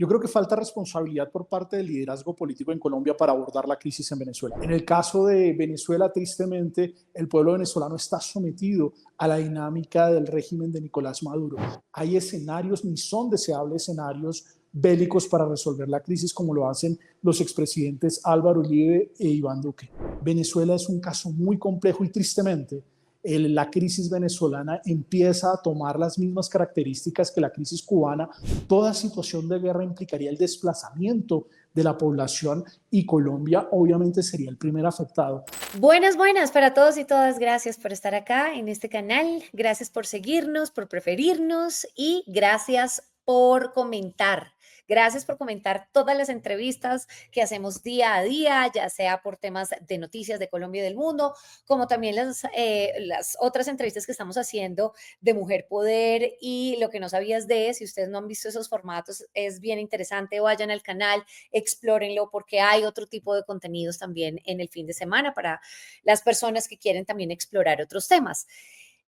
Yo creo que falta responsabilidad por parte del liderazgo político en Colombia para abordar la crisis en Venezuela. En el caso de Venezuela, tristemente, el pueblo venezolano está sometido a la dinámica del régimen de Nicolás Maduro. Hay escenarios, ni son deseables escenarios bélicos para resolver la crisis como lo hacen los expresidentes Álvaro Uribe e Iván Duque. Venezuela es un caso muy complejo y tristemente la crisis venezolana empieza a tomar las mismas características que la crisis cubana. Toda situación de guerra implicaría el desplazamiento de la población y Colombia obviamente sería el primer afectado. Buenas, buenas para todos y todas. Gracias por estar acá en este canal. Gracias por seguirnos, por preferirnos y gracias por comentar. Gracias por comentar todas las entrevistas que hacemos día a día, ya sea por temas de noticias de Colombia y del mundo, como también las otras entrevistas que estamos haciendo de Mujer Poder y Lo que no sabías de. Si ustedes no han visto esos formatos, es bien interesante. Vayan al canal, explórenlo, porque hay otro tipo de contenidos también en el fin de semana para las personas que quieren también explorar otros temas.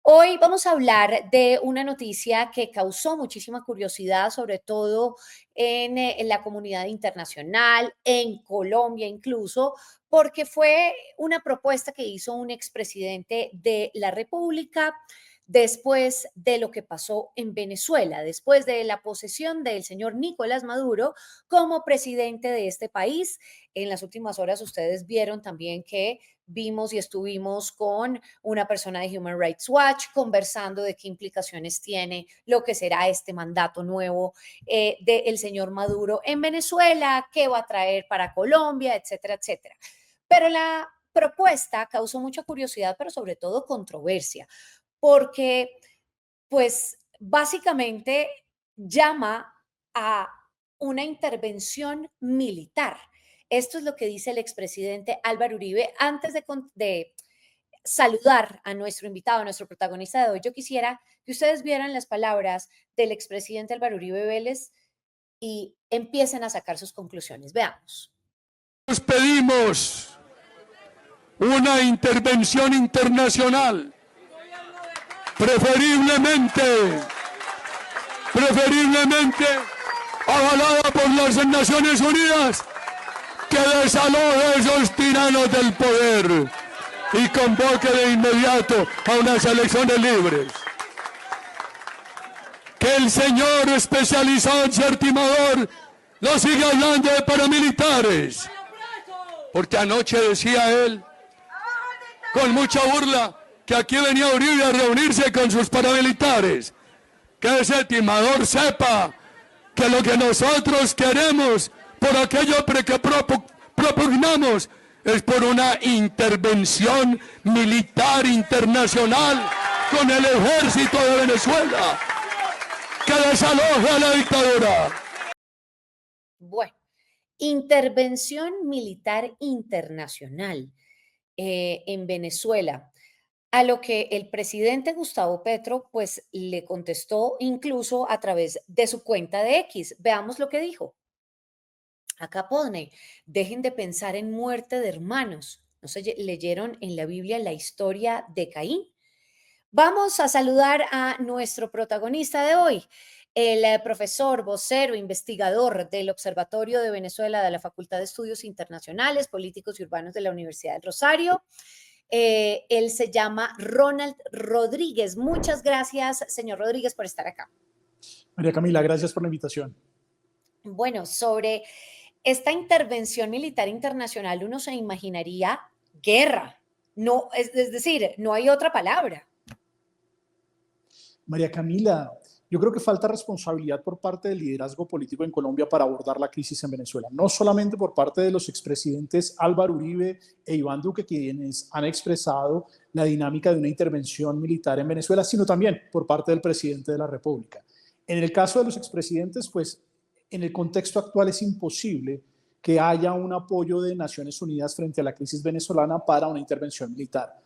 Hoy vamos a hablar de una noticia que causó muchísima curiosidad, sobre todo en la comunidad internacional, en Colombia incluso, porque fue una propuesta que hizo un expresidente de la República después de lo que pasó en Venezuela, después de la posesión del señor Nicolás Maduro como presidente de este país. En las últimas horas ustedes vieron también que vimos y estuvimos con una persona de Human Rights Watch conversando de qué implicaciones tiene lo que será este mandato nuevo del señor Maduro en Venezuela, qué va a traer para Colombia, etcétera, etcétera. Pero la propuesta causó mucha curiosidad, pero sobre todo controversia, porque pues básicamente llama a una intervención militar. Esto es lo que dice el expresidente Álvaro Uribe. Antes de saludar a nuestro invitado, a nuestro protagonista de hoy, yo quisiera que ustedes vieran las palabras del expresidente Álvaro Uribe Vélez y empiecen a sacar sus conclusiones. Veamos. Nos pedimos una intervención internacional, preferiblemente avalada por las Naciones Unidas, que desaloje a esos tiranos del poder y convoque de inmediato a unas elecciones libres. Que el señor especializado Timador no siga hablando de paramilitares, porque anoche decía él, con mucha burla, que aquí venía Uribe a reunirse con sus paramilitares. Que ese timador sepa que lo que nosotros queremos, por aquello que propugnamos, es por una intervención militar internacional con el ejército de Venezuela, que desaloje a la dictadura. Bueno, intervención militar internacional en Venezuela. A lo que el presidente Gustavo Petro pues le contestó incluso a través de su cuenta de X. Veamos lo que dijo. Acá pone, dejen de pensar en muerte de hermanos. ¿No se leyeron en la Biblia la historia de Caín? Vamos a saludar a nuestro protagonista de hoy, el profesor, vocero, investigador del Observatorio de Venezuela de la Facultad de Estudios Internacionales, Políticos y Urbanos de la Universidad del Rosario. Él se llama Ronald Rodríguez. Muchas gracias, señor Rodríguez, por estar acá. María Camila, gracias por la invitación. Bueno, sobre esta intervención militar internacional uno se imaginaría guerra. No, es decir, no hay otra palabra. María Camila, yo creo que falta responsabilidad por parte del liderazgo político en Colombia para abordar la crisis en Venezuela, no solamente por parte de los expresidentes Álvaro Uribe e Iván Duque, quienes han expresado la dinámica de una intervención militar en Venezuela, sino también por parte del presidente de la República. En el caso de los expresidentes, pues en el contexto actual es imposible que haya un apoyo de Naciones Unidas frente a la crisis venezolana para una intervención militar.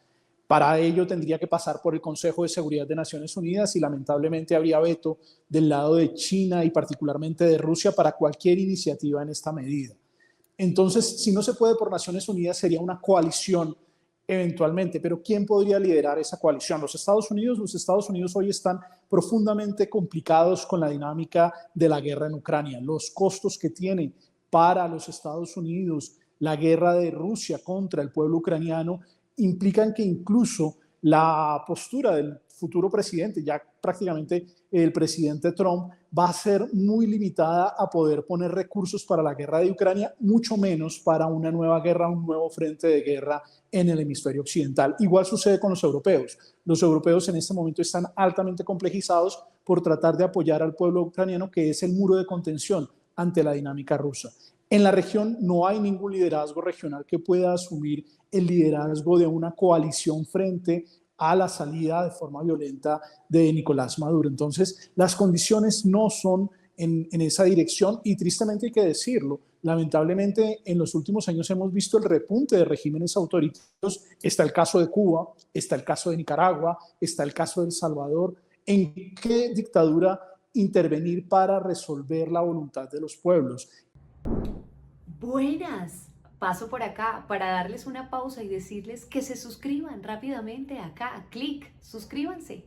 Para ello tendría que pasar por el Consejo de Seguridad de Naciones Unidas y lamentablemente habría veto del lado de China y particularmente de Rusia para cualquier iniciativa en esta medida. Entonces, si no se puede por Naciones Unidas, sería una coalición eventualmente, pero ¿quién podría liderar esa coalición? Los Estados Unidos. Los Estados Unidos hoy están profundamente complicados con la dinámica de la guerra en Ucrania. Los costos que tiene para los Estados Unidos la guerra de Rusia contra el pueblo ucraniano implican que incluso la postura del futuro presidente, ya prácticamente el presidente Trump, va a ser muy limitada a poder poner recursos para la guerra de Ucrania, mucho menos para una nueva guerra, un nuevo frente de guerra en el hemisferio occidental. Igual sucede con los europeos. Los europeos en este momento están altamente complejizados por tratar de apoyar al pueblo ucraniano, que es el muro de contención ante la dinámica rusa. En la región no hay ningún liderazgo regional que pueda asumir el liderazgo de una coalición frente a la salida de forma violenta de Nicolás Maduro. Entonces, las condiciones no son en esa dirección y tristemente hay que decirlo, lamentablemente en los últimos años hemos visto el repunte de regímenes autoritarios. Está el caso de Cuba, está el caso de Nicaragua, está el caso de El Salvador. ¿En qué dictadura intervenir para resolver la voluntad de los pueblos? Buenas, paso por acá para darles una pausa y decirles que se suscriban rápidamente acá, clic, suscríbanse.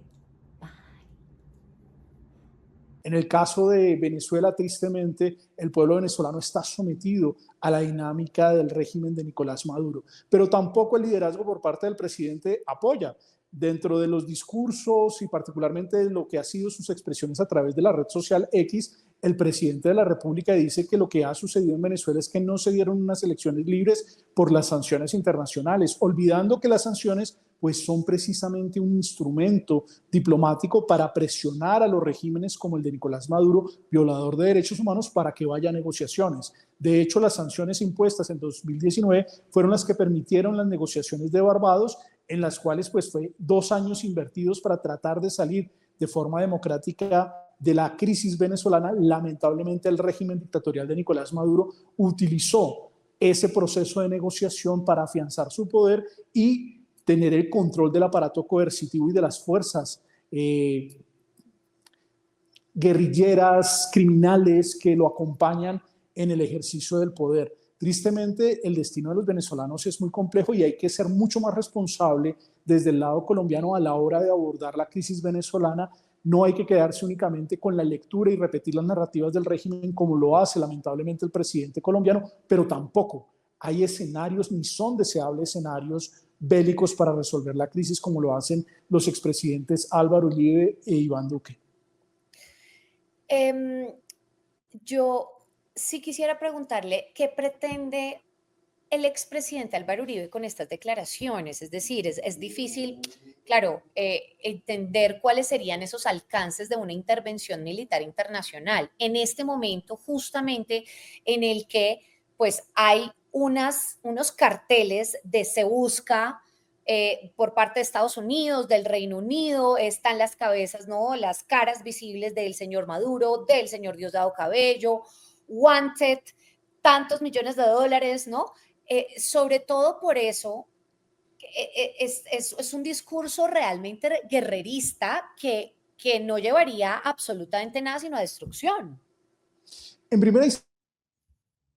En el caso de Venezuela, tristemente, el pueblo venezolano está sometido a la dinámica del régimen de Nicolás Maduro, pero tampoco el liderazgo por parte del presidente apoya. Dentro de los discursos y particularmente de lo que ha sido sus expresiones a través de la red social X, el presidente de la República dice que lo que ha sucedido en Venezuela es que no se dieron unas elecciones libres por las sanciones internacionales, olvidando que las sanciones pues son precisamente un instrumento diplomático para presionar a los regímenes como el de Nicolás Maduro, violador de derechos humanos, para que vaya a negociaciones. De hecho, las sanciones impuestas en 2019 fueron las que permitieron las negociaciones de Barbados, en las cuales pues fue 2 años invertidos para tratar de salir de forma democrática de la crisis venezolana. Lamentablemente, el régimen dictatorial de Nicolás Maduro utilizó ese proceso de negociación para afianzar su poder y tener el control del aparato coercitivo y de las fuerzas guerrilleras, criminales que lo acompañan en el ejercicio del poder. Tristemente, el destino de los venezolanos es muy complejo y hay que ser mucho más responsable desde el lado colombiano a la hora de abordar la crisis venezolana. No hay que quedarse únicamente con la lectura y repetir las narrativas del régimen como lo hace lamentablemente el presidente colombiano, pero tampoco hay escenarios ni son deseables escenarios bélicos para resolver la crisis como lo hacen los expresidentes Álvaro Uribe e Iván Duque. Yo sí quisiera preguntarle qué pretende el expresidente Álvaro Uribe con estas declaraciones. Es decir, es difícil, claro, entender cuáles serían esos alcances de una intervención militar internacional en este momento justamente en el que pues hay unos carteles de se busca por parte de Estados Unidos, del Reino Unido, están las cabezas, ¿no? Las caras visibles del señor Maduro, del señor Diosdado Cabello, wanted, tantos millones de dólares, ¿no? Sobre todo por eso, es un discurso realmente guerrerista que no llevaría absolutamente nada sino a destrucción. En primera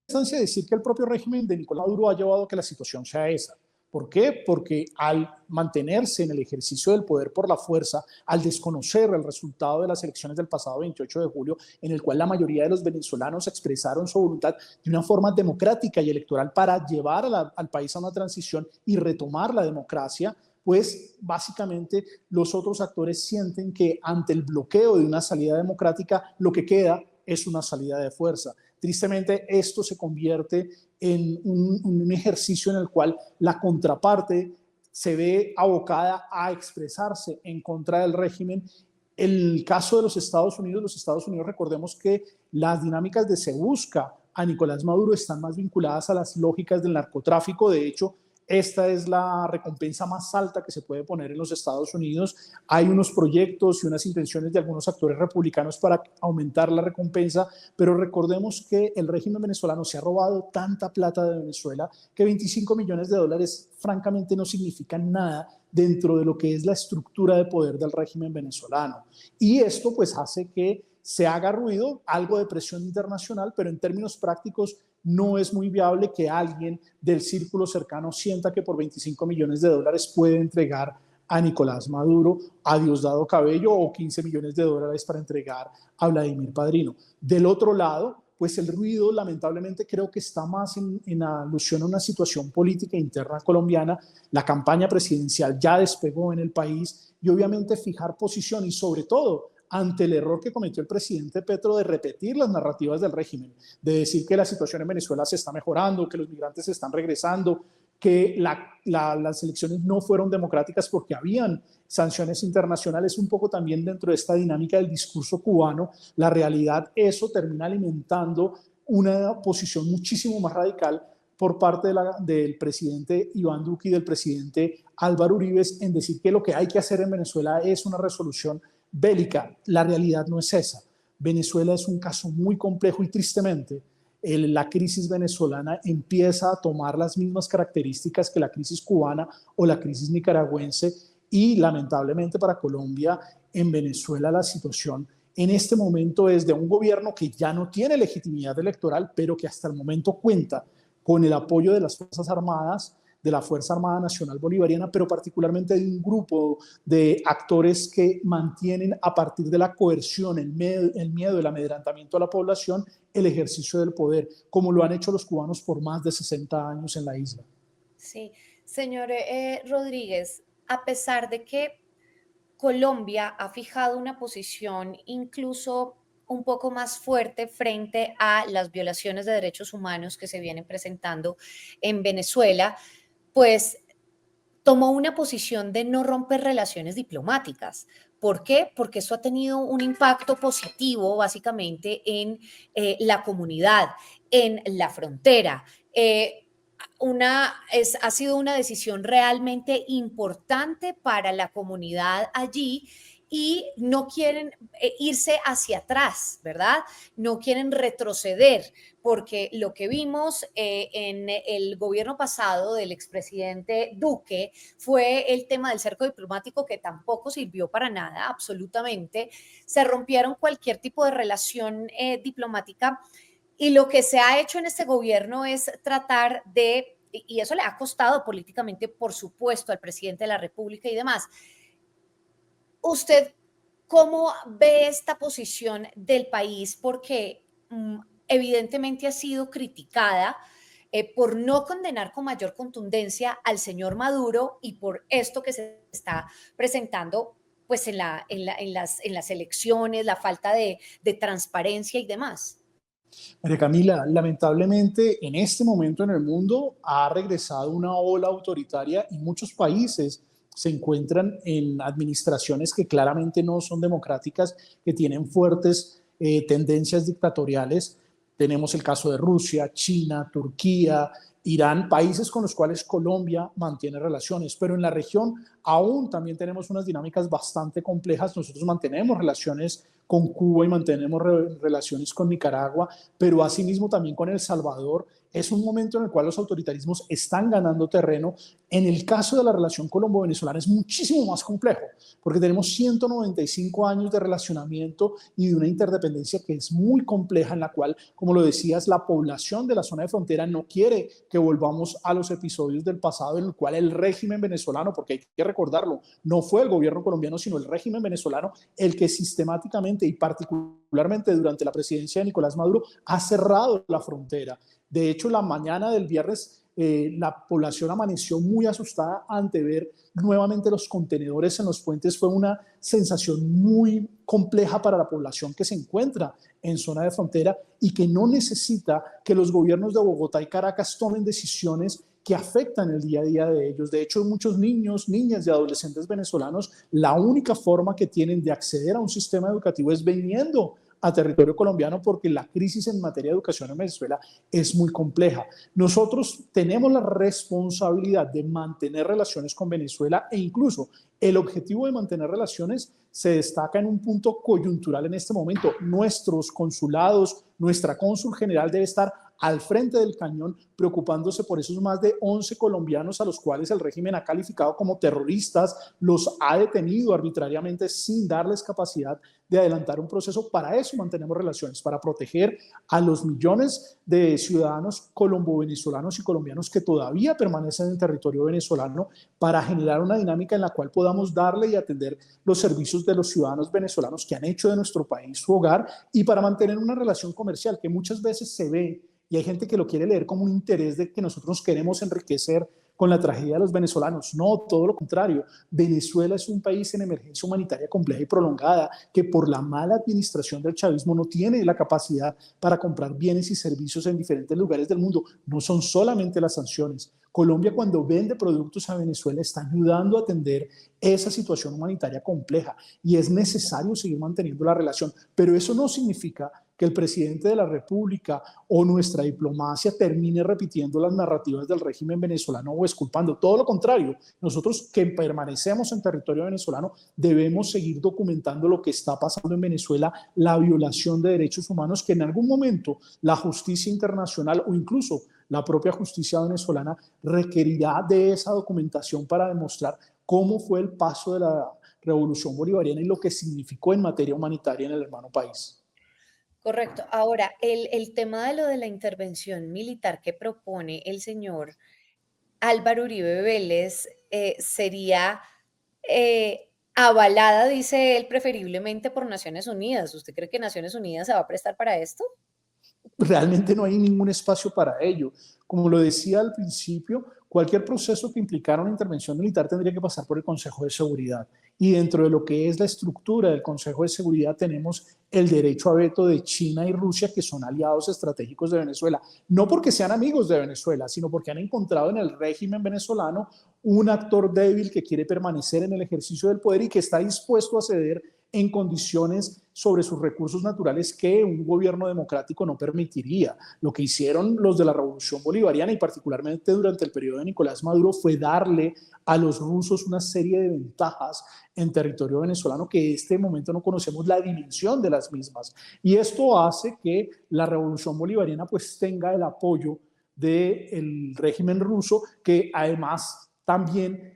instancia, decir que el propio régimen de Nicolás Maduro ha llevado a que la situación sea esa. ¿Por qué? Porque al mantenerse en el ejercicio del poder por la fuerza, al desconocer el resultado de las elecciones del pasado 28 de julio, en el cual la mayoría de los venezolanos expresaron su voluntad de una forma democrática y electoral para llevar al país a una transición y retomar la democracia, pues básicamente los otros actores sienten que ante el bloqueo de una salida democrática, lo que queda es una salida de fuerza. Tristemente, esto se convierte en un ejercicio en el cual la contraparte se ve abocada a expresarse en contra del régimen. El caso de los Estados Unidos, recordemos que las dinámicas de se busca a Nicolás Maduro están más vinculadas a las lógicas del narcotráfico. De hecho, esta es la recompensa más alta que se puede poner en los Estados Unidos. Hay unos proyectos y unas intenciones de algunos actores republicanos para aumentar la recompensa, pero recordemos que el régimen venezolano se ha robado tanta plata de Venezuela que 25 millones de dólares francamente no significan nada dentro de lo que es la estructura de poder del régimen venezolano. Y esto pues hace que se haga ruido, algo de presión internacional, pero en términos prácticos no es muy viable que alguien del círculo cercano sienta que por 25 millones de dólares puede entregar a Nicolás Maduro, a Diosdado Cabello, o 15 millones de dólares para entregar a Vladimir Padrino. Del otro lado, pues el ruido lamentablemente creo que está más en alusión a una situación política interna colombiana. La campaña presidencial ya despegó en el país y obviamente fijar posición y sobre todo ante el error que cometió el presidente Petro de repetir las narrativas del régimen, de decir que la situación en Venezuela se está mejorando, que los migrantes están regresando, que las elecciones no fueron democráticas porque habían sanciones internacionales, un poco también dentro de esta dinámica del discurso cubano. La realidad, eso termina alimentando una posición muchísimo más radical por parte del presidente Iván Duque y del presidente Álvaro Uribe en decir que lo que hay que hacer en Venezuela es una resolución bélica. La realidad no es esa. Venezuela es un caso muy complejo y tristemente la crisis venezolana empieza a tomar las mismas características que la crisis cubana o la crisis nicaragüense y lamentablemente para Colombia, en Venezuela la situación en este momento es de un gobierno que ya no tiene legitimidad electoral, pero que hasta el momento cuenta con el apoyo de las Fuerzas Armadas, de la Fuerza Armada Nacional Bolivariana, pero particularmente de un grupo de actores que mantienen a partir de la coerción, el miedo, el amedrentamiento a la población, el ejercicio del poder, como lo han hecho los cubanos por más de 60 años en la isla. Sí, señor Rodríguez, a pesar de que Colombia ha fijado una posición incluso un poco más fuerte frente a las violaciones de derechos humanos que se vienen presentando en Venezuela, pues tomó una posición de no romper relaciones diplomáticas. ¿Por qué? Porque eso ha tenido un impacto positivo básicamente en la comunidad, en la frontera. Ha sido una decisión realmente importante para la comunidad allí y no quieren irse hacia atrás, ¿verdad? No quieren retroceder, porque lo que vimos en el gobierno pasado del expresidente Duque fue el tema del cerco diplomático, que tampoco sirvió para nada, absolutamente. Se rompieron cualquier tipo de relación diplomática y lo que se ha hecho en este gobierno es tratar de, y eso le ha costado políticamente, por supuesto, al presidente de la República y demás. ¿Usted cómo ve esta posición del país? Porque evidentemente ha sido criticada por no condenar con mayor contundencia al señor Maduro y por esto que se está presentando pues en las elecciones, la falta de transparencia y demás. María Camila, lamentablemente en este momento en el mundo ha regresado una ola autoritaria y muchos países se encuentran en administraciones que claramente no son democráticas, que tienen fuertes tendencias dictatoriales. Tenemos el caso de Rusia, China, Turquía, Irán, países con los cuales Colombia mantiene relaciones, pero en la región aún también tenemos unas dinámicas bastante complejas. Nosotros mantenemos relaciones con Cuba y mantenemos relaciones con Nicaragua, pero asimismo también con El Salvador. Es un momento en el cual los autoritarismos están ganando terreno. En el caso de la relación colombo-venezolana es muchísimo más complejo, porque tenemos 195 años de relacionamiento y de una interdependencia que es muy compleja, en la cual, como lo decías, la población de la zona de frontera no quiere que volvamos a los episodios del pasado en el cual el régimen venezolano, porque hay que recordarlo, no fue el gobierno colombiano, sino el régimen venezolano el que sistemáticamente y particularmente durante la presidencia de Nicolás Maduro ha cerrado la frontera. De hecho, la mañana del viernes la población amaneció muy asustada ante ver nuevamente los contenedores en los puentes. Fue una sensación muy compleja para la población que se encuentra en zona de frontera y que no necesita que los gobiernos de Bogotá y Caracas tomen decisiones que afectan el día a día de ellos. De hecho, muchos niños, niñas y adolescentes venezolanos, la única forma que tienen de acceder a un sistema educativo es viniendo a territorio colombiano, porque la crisis en materia de educación en Venezuela es muy compleja. Nosotros tenemos la responsabilidad de mantener relaciones con Venezuela e incluso El objetivo de mantener relaciones se destaca en un punto coyuntural en este momento. Nuestros consulados, nuestra cónsul general debe estar al frente del cañón, preocupándose por esos más de 11 colombianos a los cuales el régimen ha calificado como terroristas, los ha detenido arbitrariamente sin darles capacidad de adelantar un proceso. Para eso mantenemos relaciones, para proteger a los millones de ciudadanos colombo-venezolanos y colombianos que todavía permanecen en territorio venezolano, para generar una dinámica en la cual podamos darle y atender los servicios de los ciudadanos venezolanos que han hecho de nuestro país su hogar, y para mantener una relación comercial que muchas veces se ve, y hay gente que lo quiere leer como un interés de que nosotros queremos enriquecer con la tragedia de los venezolanos. No, todo lo contrario. Venezuela es un país en emergencia humanitaria compleja y prolongada, que por la mala administración del chavismo no tiene la capacidad para comprar bienes y servicios en diferentes lugares del mundo. No son solamente las sanciones. Colombia, cuando vende productos a Venezuela, está ayudando a atender esa situación humanitaria compleja, y es necesario seguir manteniendo la relación. Pero eso no significa que el presidente de la República o nuestra diplomacia termine repitiendo las narrativas del régimen venezolano o exculpando. Todo lo contrario, nosotros que permanecemos en territorio venezolano debemos seguir documentando lo que está pasando en Venezuela, la violación de derechos humanos, que en algún momento la justicia internacional o incluso la propia justicia venezolana requerirá de esa documentación para demostrar cómo fue el paso de la revolución bolivariana y lo que significó en materia humanitaria en el hermano país. Correcto. Ahora, el tema de lo de la intervención militar que propone el señor Álvaro Uribe Vélez sería avalada, dice él, preferiblemente por Naciones Unidas. ¿Usted cree que Naciones Unidas se va a prestar para esto? Realmente no hay ningún espacio para ello. Como lo decía al principio, cualquier proceso que implicara una intervención militar tendría que pasar por el Consejo de Seguridad. Y dentro de lo que es la estructura del Consejo de Seguridad tenemos el derecho a veto de China y Rusia, que son aliados estratégicos de Venezuela. No porque sean amigos de Venezuela, sino porque han encontrado en el régimen venezolano un actor débil que quiere permanecer en el ejercicio del poder y que está dispuesto a ceder en condiciones sobre sus recursos naturales que un gobierno democrático no permitiría. Lo que hicieron los de la Revolución Bolivariana, y particularmente durante el periodo de Nicolás Maduro, fue darle a los rusos una serie de ventajas en territorio venezolano que en este momento no conocemos la dimensión de las mismas. Y esto hace que la Revolución Bolivariana pues tenga el apoyo del régimen ruso, que además también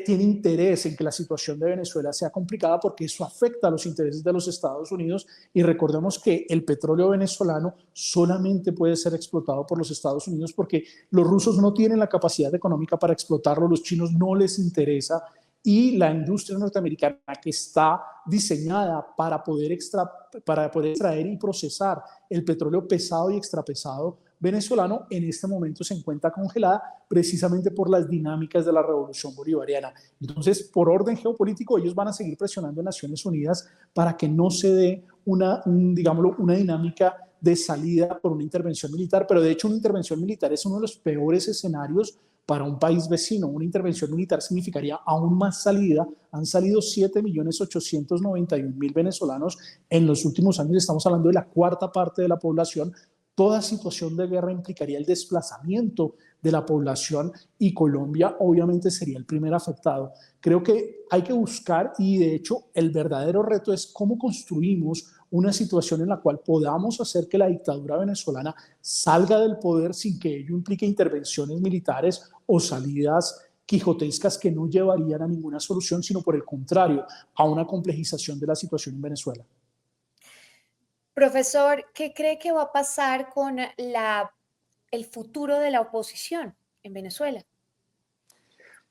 tiene interés en que la situación de Venezuela sea complicada, porque eso afecta a los intereses de los Estados Unidos. Y recordemos que el petróleo venezolano solamente puede ser explotado por los Estados Unidos, porque los rusos no tienen la capacidad económica para explotarlo, los chinos no les interesa, y la industria norteamericana, que está diseñada para poder extraer y procesar el petróleo pesado y extrapesado venezolano, en este momento se encuentra congelada precisamente por las dinámicas de la revolución bolivariana. Entonces, por orden geopolítico, ellos van a seguir presionando a Naciones Unidas para que no se dé una dinámica de salida por una intervención militar, pero de hecho una intervención militar es uno de los peores escenarios para un país vecino. Una intervención militar significaría aún más salida. Han salido 7.891.000 venezolanos en los últimos años, estamos hablando de la cuarta parte de la población. Toda situación de guerra implicaría el desplazamiento de la población y Colombia obviamente sería el primer afectado. Creo que hay que buscar, y de hecho el verdadero reto es cómo construimos una situación en la cual podamos hacer que la dictadura venezolana salga del poder sin que ello implique intervenciones militares o salidas quijotescas que no llevarían a ninguna solución, sino por el contrario, a una complejización de la situación en Venezuela. Profesor, ¿qué cree que va a pasar con el futuro de la oposición en Venezuela?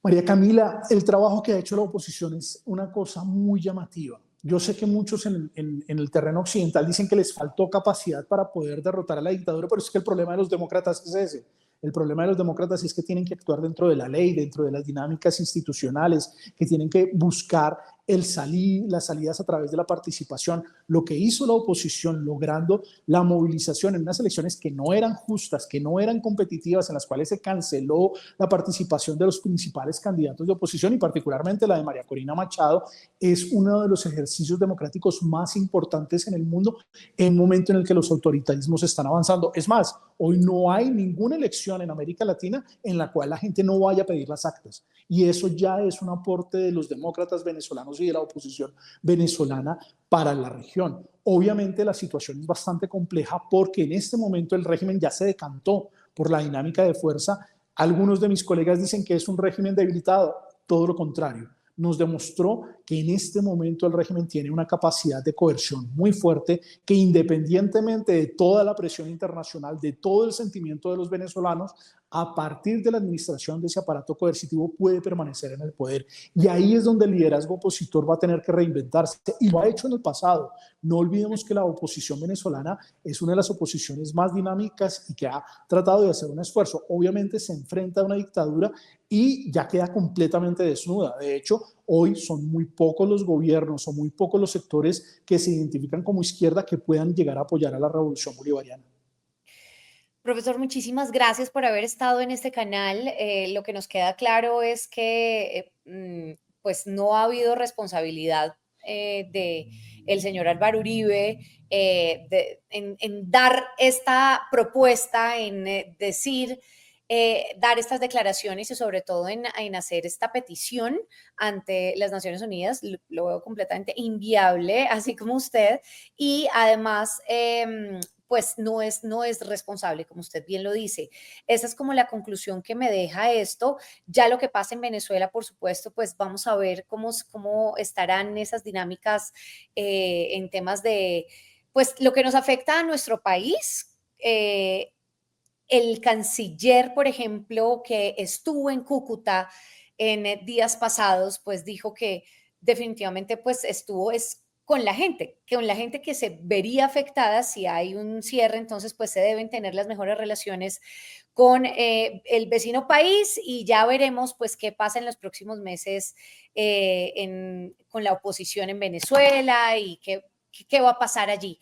María Camila, el trabajo que ha hecho la oposición es una cosa muy llamativa. Yo sé que muchos en el terreno occidental dicen que les faltó capacidad para poder derrotar a la dictadura, pero es que el problema de los demócratas es ese. El problema de los demócratas es que tienen que actuar dentro de la ley, dentro de las dinámicas institucionales, que tienen que buscar las salidas a través de la participación, lo que hizo la oposición logrando la movilización en unas elecciones que no eran justas, que no eran competitivas, en las cuales se canceló la participación de los principales candidatos de oposición y particularmente la de María Corina Machado, es uno de los ejercicios democráticos más importantes en el mundo en un momento en el que los autoritarismos están avanzando. Es más, hoy no hay ninguna elección en América Latina en la cual la gente no vaya a pedir las actas. Y eso ya es un aporte de los demócratas venezolanos y de la oposición venezolana para la región. Obviamente la situación es bastante compleja porque en este momento el régimen ya se decantó por la dinámica de fuerza. Algunos de mis colegas dicen que es un régimen debilitado, todo lo contrario. Nos demostró que en este momento el régimen tiene una capacidad de coerción muy fuerte, que independientemente de toda la presión internacional, de todo el sentimiento de los venezolanos, a partir de la administración de ese aparato coercitivo puede permanecer en el poder. Y ahí es donde el liderazgo opositor va a tener que reinventarse, y lo ha hecho en el pasado. No olvidemos que la oposición venezolana es una de las oposiciones más dinámicas y que ha tratado de hacer un esfuerzo. Obviamente se enfrenta a una dictadura y ya queda completamente desnuda. De hecho, hoy son muy pocos los gobiernos o muy pocos los sectores que se identifican como izquierda que puedan llegar a apoyar a la revolución bolivariana. Profesor, muchísimas gracias por haber estado en este canal. Lo que nos queda claro es que pues no ha habido responsabilidad de el señor Álvaro Uribe en dar esta propuesta, en decir, dar estas declaraciones y sobre todo en hacer esta petición ante las Naciones Unidas. Lo veo completamente inviable, así como usted. Y además pues no es responsable, como usted bien lo dice. Esa es como la conclusión que me deja esto. Ya lo que pasa en Venezuela, por supuesto, pues vamos a ver cómo estarán esas dinámicas en temas de, pues lo que nos afecta a nuestro país. El canciller, por ejemplo, que estuvo en Cúcuta en días pasados, pues dijo que definitivamente pues estuvo con la gente que se vería afectada si hay un cierre, entonces pues se deben tener las mejores relaciones con el vecino país y ya veremos pues qué pasa en los próximos meses con la oposición en Venezuela y qué va a pasar allí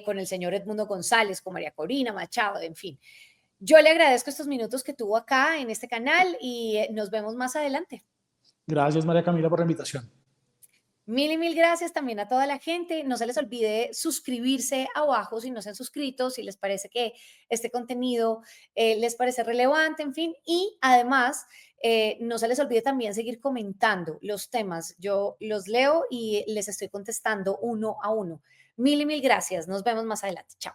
con el señor Edmundo González, con María Corina Machado, en fin. Yo le agradezco estos minutos que tuvo acá en este canal y nos vemos más adelante. Gracias, María Camila, por la invitación. Mil y mil gracias también a toda la gente. No se les olvide suscribirse abajo si no se han suscrito, si les parece que este contenido les parece relevante, en fin. Y además, no se les olvide también seguir comentando los temas. Yo los leo y les estoy contestando uno a uno. Mil y mil gracias. Nos vemos más adelante. Chao.